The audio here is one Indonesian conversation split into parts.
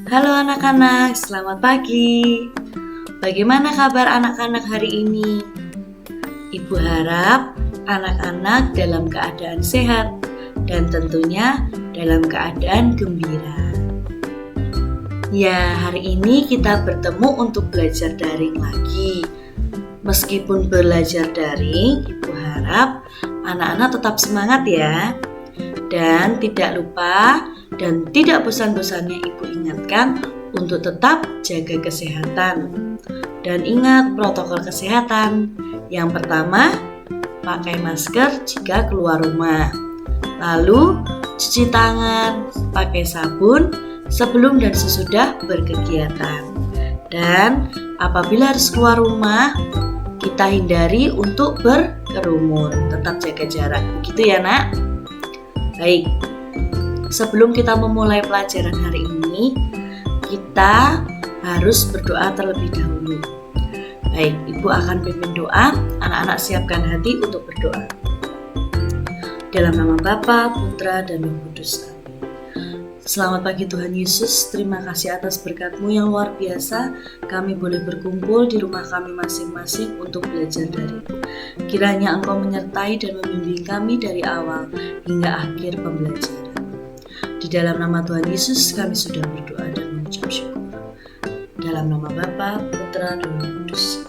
Halo anak-anak, selamat pagi. Bagaimana kabar anak-anak hari ini? Ibu harap anak-anak dalam keadaan sehat dan tentunya dalam keadaan gembira. Ya, hari ini kita bertemu untuk belajar daring lagi. Meskipun belajar daring, Ibu harap anak-anak tetap semangat ya. Dan tidak lupa dan tidak bosan-bosannya Ibu ingatkan untuk tetap jaga kesehatan. Dan ingat protokol kesehatan. Yang pertama, pakai masker jika keluar rumah. Lalu, cuci tangan pakai sabun sebelum dan sesudah berkegiatan. Dan apabila harus keluar rumah, kita hindari untuk berkerumun. Tetap jaga jarak. Begitu ya, Nak? Baik, sebelum kita memulai pelajaran hari ini, kita harus berdoa terlebih dahulu. Baik, Ibu akan pimpin doa, anak-anak siapkan hati untuk berdoa. Dalam nama Bapa, Putra, dan Roh Kudus. Selamat pagi Tuhan Yesus, terima kasih atas berkat-Mu yang luar biasa. Kami boleh berkumpul di rumah kami masing-masing untuk belajar dari-Mu. Kiranya Engkau menyertai dan membimbing kami dari awal hingga akhir pembelajaran. Di dalam nama Tuhan Yesus kami sudah berdoa dan mengucap syukur. Dalam nama Bapa, Putra, dan Roh Kudus.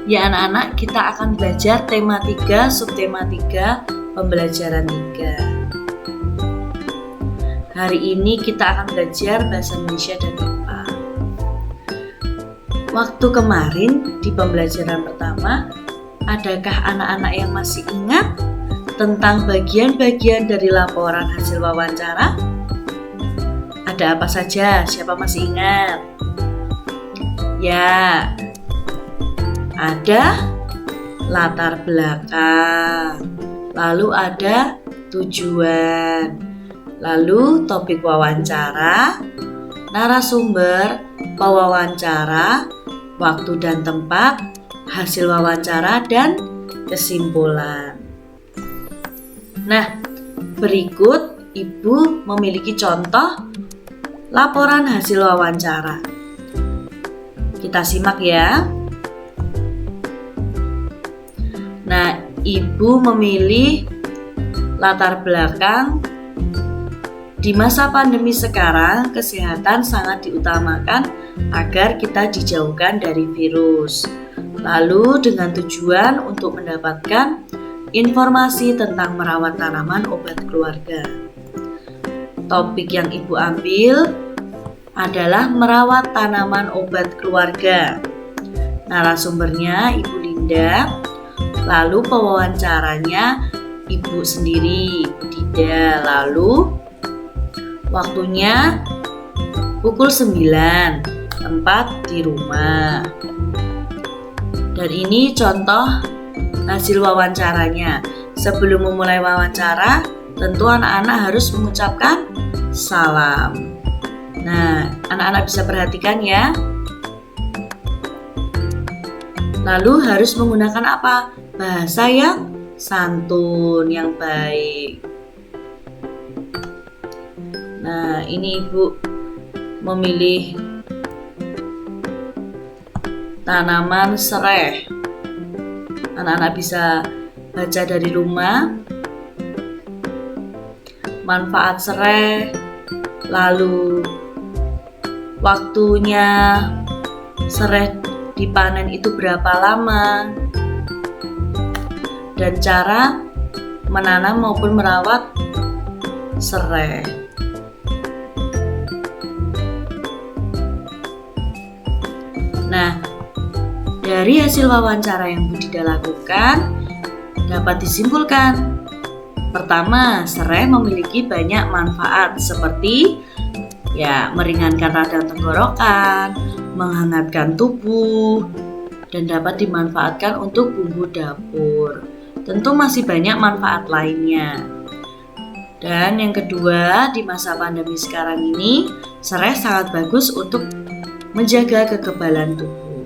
Ya anak-anak, kita akan belajar tema 3, subtema 3, pembelajaran 3. Hari ini kita akan belajar bahasa Indonesia dan IPA. Waktu kemarin di pembelajaran pertama, adakah anak-anak yang masih ingat tentang bagian-bagian dari laporan hasil wawancara? Ada apa saja? Siapa masih ingat? Ya, ada latar belakang, lalu ada tujuan, lalu topik wawancara, narasumber, pewawancara, waktu dan tempat, hasil wawancara, dan kesimpulan. Nah, berikut Ibu memiliki contoh laporan hasil wawancara. Kita simak ya. Nah, Ibu memilih latar belakang. Di masa pandemi sekarang, kesehatan sangat diutamakan agar kita dijauhkan dari virus. Lalu dengan tujuan untuk mendapatkan informasi tentang merawat tanaman obat keluarga. Topik yang Ibu ambil adalah merawat tanaman obat keluarga. Narasumbernya Ibu Linda, lalu pewawancaranya Ibu sendiri, Dida, lalu waktunya pukul 9, tempat di rumah. Dan ini contoh hasil wawancaranya. Sebelum memulai wawancara, tentu anak-anak harus mengucapkan salam. Nah, anak-anak bisa perhatikan ya. Lalu harus menggunakan apa? Bahasa yang santun, yang baik. Nah, ini Ibu memilih tanaman sereh. Anak-anak bisa baca dari rumah. Manfaat sereh, lalu waktunya sereh dipanen itu berapa lama, dan cara menanam maupun merawat sereh. Nah, dari hasil wawancara yang Bu Dida lakukan, dapat disimpulkan. Pertama, serai memiliki banyak manfaat seperti meringankan radang tenggorokan, menghangatkan tubuh, dan dapat dimanfaatkan untuk bumbu dapur. Tentu masih banyak manfaat lainnya. Dan yang kedua, di masa pandemi sekarang ini, serai sangat bagus untuk menjaga kekebalan tubuh.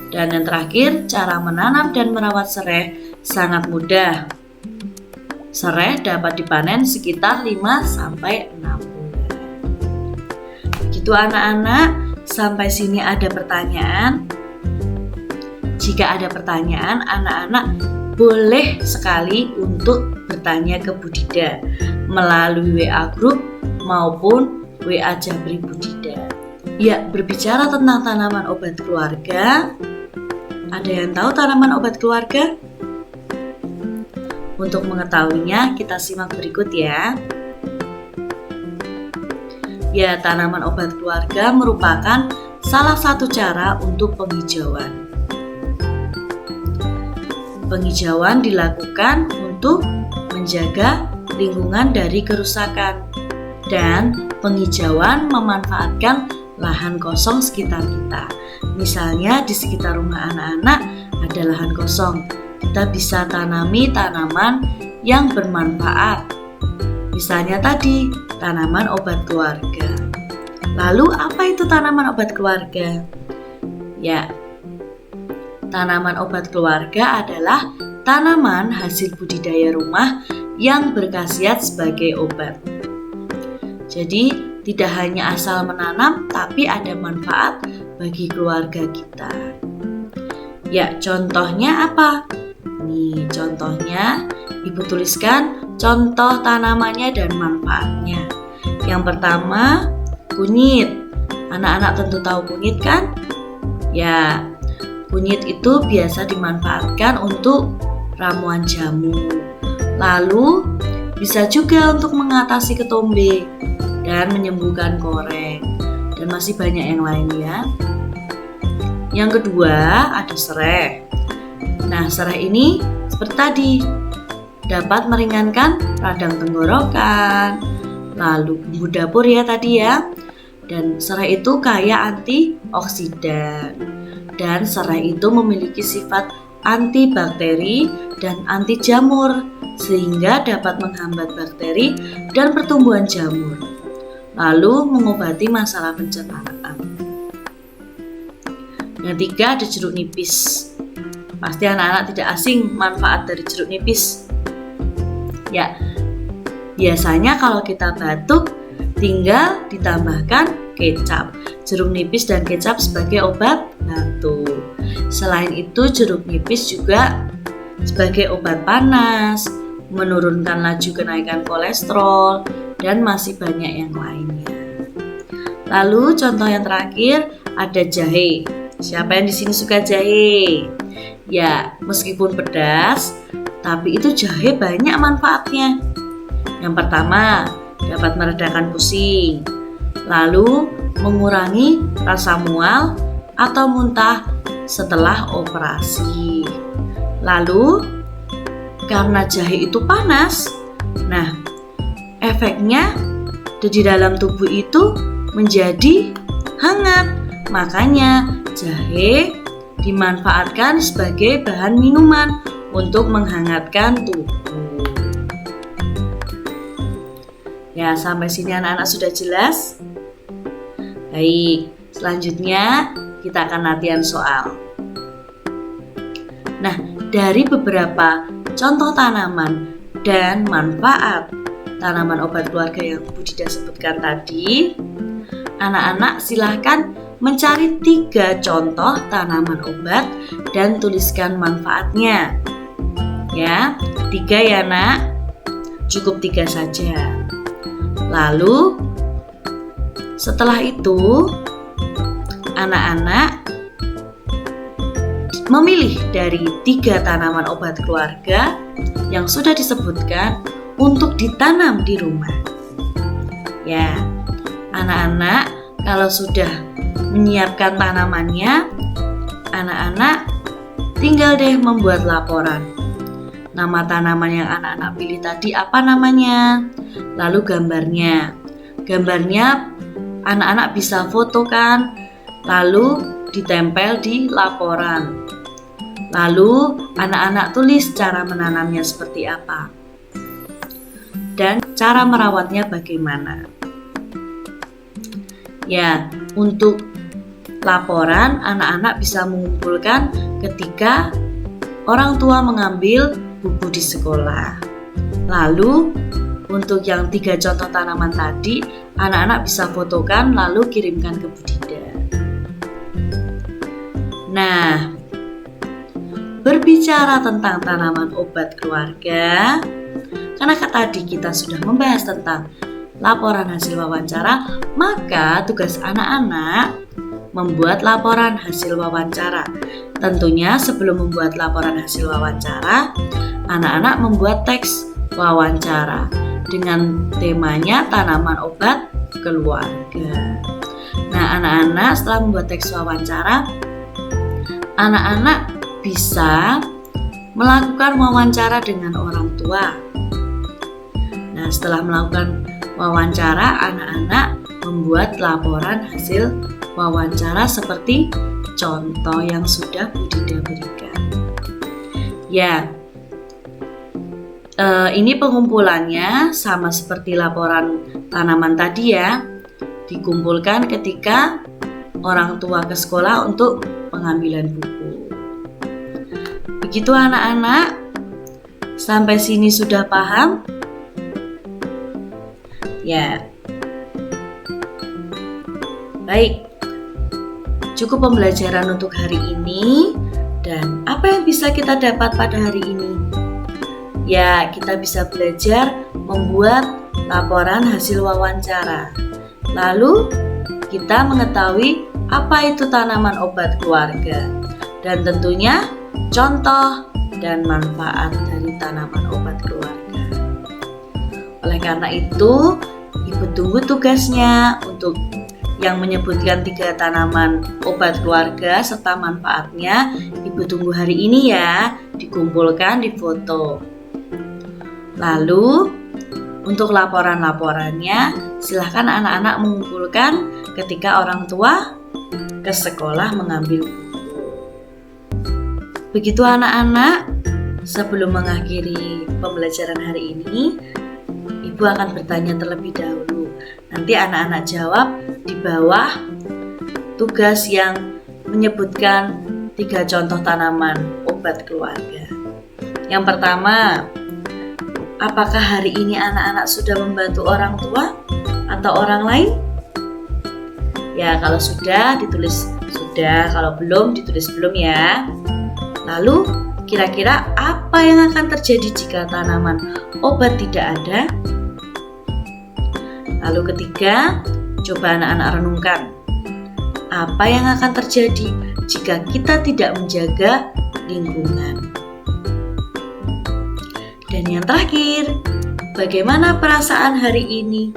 Dan yang terakhir, cara menanam dan merawat serai sangat mudah. Serai dapat dipanen sekitar 5-6 bulan. Begitu anak-anak, sampai sini ada pertanyaan? Jika ada pertanyaan, anak-anak boleh sekali untuk bertanya ke Budida melalui WA Group maupun WA Jabri Budida. Ya, berbicara tentang tanaman obat keluarga, ada yang tahu tanaman obat keluarga? Untuk mengetahuinya, kita simak berikut ya. Ya, tanaman obat keluarga merupakan salah satu cara untuk penghijauan. Penghijauan dilakukan untuk menjaga lingkungan dari kerusakan, dan penghijauan memanfaatkan lahan kosong sekitar kita. Misalnya di sekitar rumah anak-anak ada lahan kosong, kita bisa tanami tanaman yang bermanfaat. Misalnya tadi, tanaman obat keluarga. Lalu apa itu tanaman obat keluarga? Ya, tanaman obat keluarga adalah tanaman hasil budidaya rumah yang berkhasiat sebagai obat. Jadi, tidak hanya asal menanam, tapi ada manfaat bagi keluarga kita. Ya, contohnya apa? Nih, contohnya Ibu tuliskan contoh tanamannya dan manfaatnya. Yang pertama, kunyit. Anak-anak tentu tahu kunyit kan? Ya, kunyit itu biasa dimanfaatkan untuk ramuan jamu. Lalu, bisa juga untuk mengatasi ketombe dan menyembuhkan koreng. Dan masih banyak yang lain ya. Yang kedua, ada serai. Nah, serai ini seperti tadi, dapat meringankan radang tenggorokan. Lalu bumbu dapur ya tadi ya. Dan serai itu kaya antioksidan. Dan serai itu memiliki sifat antibakteri dan anti jamur, sehingga dapat menghambat bakteri dan pertumbuhan jamur. Lalu mengobati masalah pencernaan. Yang tiga, ada jeruk nipis. Pasti anak-anak tidak asing manfaat dari jeruk nipis. Ya, biasanya kalau kita batuk tinggal ditambahkan kecap. Jeruk nipis dan kecap sebagai obat batuk. Selain itu, jeruk nipis juga sebagai obat panas, menurunkan laju kenaikan kolesterol, dan masih banyak yang lainnya. Lalu contoh yang terakhir ada jahe. Siapa yang di sini suka jahe? Ya, meskipun pedas, tapi itu jahe banyak manfaatnya. Yang pertama, dapat meredakan pusing. Lalu, mengurangi rasa mual atau muntah setelah operasi. Lalu, karena jahe itu panas, nah, efeknya di dalam tubuh itu menjadi hangat. Makanya, jahe dimanfaatkan sebagai bahan minuman untuk menghangatkan tubuh. Ya, sampai sini anak-anak sudah jelas? Baik, selanjutnya kita akan latihan soal. Nah, dari beberapa contoh tanaman dan manfaat tanaman obat keluarga yang Budida sebutkan tadi, anak-anak silahkan mencari 3 contoh tanaman obat dan tuliskan manfaatnya. Ya, 3 ya nak, cukup 3 saja. Lalu setelah itu anak-anak memilih dari 3 tanaman obat keluarga yang sudah disebutkan untuk ditanam di rumah. Ya, anak-anak kalau sudah menyiapkan tanamannya, anak-anak tinggal deh membuat laporan. Nama tanaman yang anak-anak pilih tadi apa namanya? Lalu gambarnya. Gambarnya anak-anak bisa fotokan, lalu ditempel di laporan. Lalu anak-anak tulis cara menanamnya seperti apa dan cara merawatnya bagaimana. Ya, untuk laporan anak-anak bisa mengumpulkan ketika orang tua mengambil buku di sekolah. Lalu untuk yang 3 contoh tanaman tadi, anak-anak bisa fotokan lalu kirimkan ke Budida. Nah, berbicara tentang tanaman obat keluarga, karena tadi kita sudah membahas tentang laporan hasil wawancara, maka tugas anak-anak membuat laporan hasil wawancara. Tentunya sebelum membuat laporan hasil wawancara, anak-anak membuat teks wawancara dengan temanya tanaman obat keluarga. Nah, anak-anak setelah membuat teks wawancara, anak-anak bisa melakukan wawancara dengan orang tua. Nah, setelah melakukan wawancara, anak-anak membuat laporan hasil wawancara seperti contoh yang sudah Budida berikan. Ya, ini pengumpulannya sama seperti laporan tanaman tadi ya, dikumpulkan ketika orang tua ke sekolah untuk pengambilan buku. Begitu anak-anak, sampai sini sudah paham? Ya, baik. Cukup pembelajaran untuk hari ini. Dan apa yang bisa kita dapat pada hari ini? Ya, kita bisa belajar membuat laporan hasil wawancara. Lalu kita mengetahui apa itu tanaman obat keluarga. Dan tentunya contoh dan manfaat dari tanaman obat keluarga. Oleh karena itu, Ibu tunggu tugasnya untuk yang menyebutkan 3 tanaman obat keluarga serta manfaatnya. Ibu tunggu hari ini ya, dikumpulkan di foto. Lalu untuk laporan-laporannya silahkan anak-anak mengumpulkan ketika orang tua ke sekolah mengambil buku. Begitu anak-anak, sebelum mengakhiri pembelajaran hari ini, Ibu akan bertanya terlebih dahulu. Nanti anak-anak jawab di bawah tugas yang menyebutkan 3 contoh tanaman obat keluarga. Yang pertama, apakah hari ini anak-anak sudah membantu orang tua atau orang lain? Ya, kalau sudah ditulis sudah, kalau belum ditulis belum ya. Lalu, kira-kira apa yang akan terjadi jika tanaman obat tidak ada? Lalu ketiga, coba anak-anak renungkan. Apa yang akan terjadi jika kita tidak menjaga lingkungan? Dan yang terakhir, bagaimana perasaan hari ini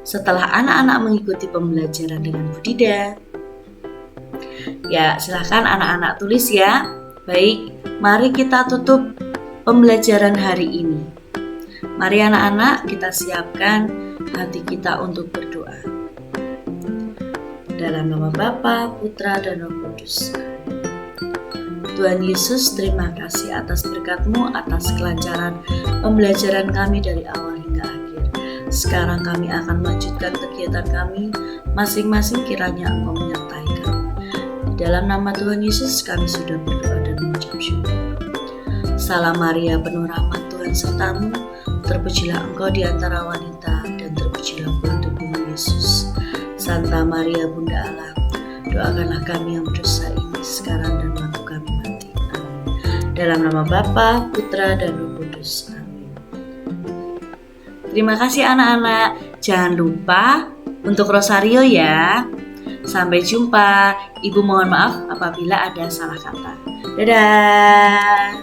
setelah anak-anak mengikuti pembelajaran dengan Budida? Ya, silahkan anak-anak tulis ya. Baik, mari kita tutup pembelajaran hari ini. Mari anak-anak kita siapkan hati kita untuk berdoa. Dalam nama Bapa, Putra, dan Roh Kudus. Tuhan Yesus, terima kasih atas berkat-Mu, atas kelancaran pembelajaran kami dari awal hingga akhir. Sekarang kami akan melanjutkan kegiatan kami masing-masing, kiranya Engkau menyertai kami. Dalam nama Tuhan Yesus kami sudah berdoa dan mengucap syukur. Salam Maria, penuh rahmat, Tuhan sertamu, terpujilah Engkau di antara wanita, dan terpujilah buah tubuhmu Yesus. Santa Maria Bunda Allah, doakanlah kami yang berdosa ini sekarang dan waktu kami mati. Amin. Dalam nama Bapa, Putra, dan Roh Kudus. Amin. Terima kasih anak-anak. Jangan lupa untuk rosario ya. Sampai jumpa. Ibu mohon maaf apabila ada salah kata. Dadah.